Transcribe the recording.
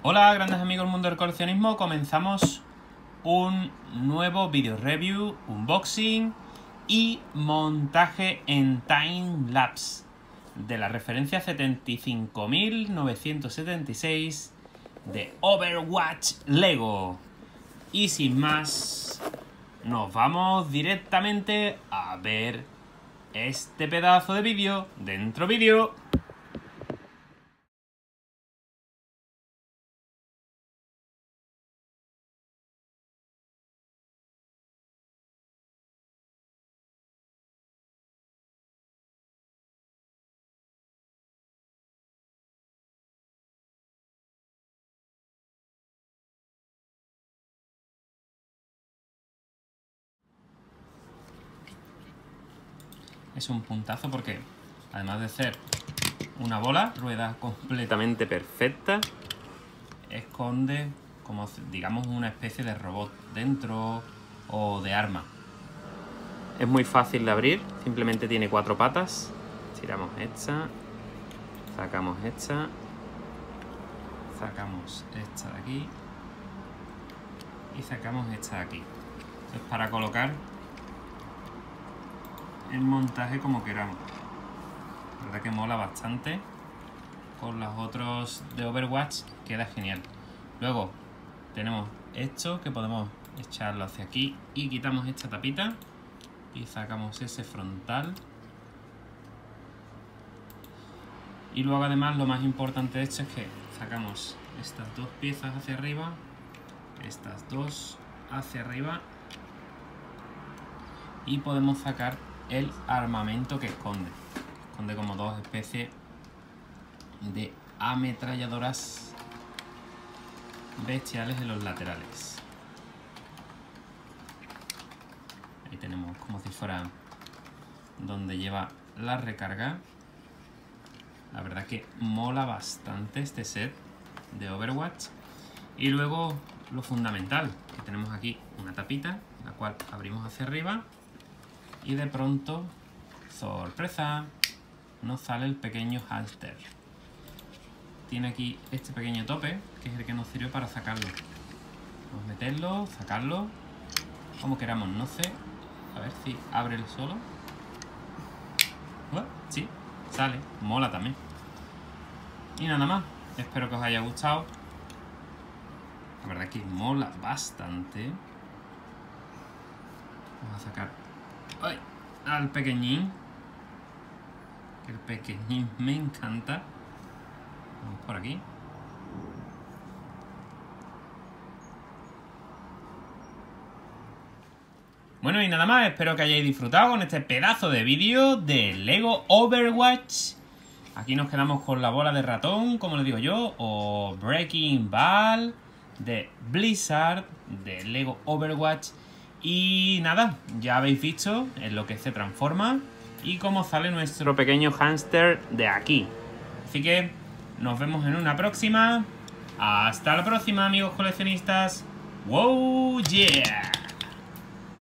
Hola grandes amigos del mundo del coleccionismo, comenzamos un nuevo video review, unboxing y montaje en time lapse de la referencia 75976 de Overwatch Lego. Y sin más, nos vamos directamente a ver este pedazo de vídeo dentro vídeo. Es un puntazo porque, además de ser una bola, rueda completamente perfecta, esconde como, digamos, una especie de robot dentro o de arma. Es muy fácil de abrir, simplemente tiene 4 patas. Tiramos esta, sacamos esta, sacamos esta de aquí y sacamos esta de aquí. Es para colocar el montaje como queramos. La verdad que mola bastante. Con los otros de Overwatch queda genial. Luego tenemos esto que podemos echarlo hacia aquí y quitamos esta tapita y sacamos ese frontal. Y luego además lo más importante de esto es que sacamos estas dos piezas hacia arriba, estas dos hacia arriba, y podemos sacar el armamento que esconde. Esconde como dos especies de ametralladoras bestiales en los laterales. Ahí tenemos como si fuera donde lleva la recarga. La verdad que mola bastante este set de Overwatch. Y luego lo fundamental, que tenemos aquí una tapita, la cual abrimos hacia arriba y de pronto, sorpresa, nos sale el pequeño hámster. Tiene aquí este pequeño tope, que es el que nos sirve para sacarlo. Vamos a meterlo, sacarlo, como queramos, no sé. A ver si abre el solo. Sí, sale, mola también. Y nada más, espero que os haya gustado. La verdad que mola bastante. Vamos a sacar al pequeñín. El pequeñín me encanta. Vamos por aquí. Bueno, y nada más, espero que hayáis disfrutado con este pedazo de vídeo de Lego Overwatch. Aquí nos quedamos con la bola de ratón, como le digo yo, o Breaking Ball de Blizzard, de Lego Overwatch. Y nada, ya habéis visto en lo que se transforma y cómo sale nuestro pequeño hámster de aquí. Así que nos vemos en una próxima. Hasta la próxima, amigos coleccionistas. ¡Wow! ¡Yeah!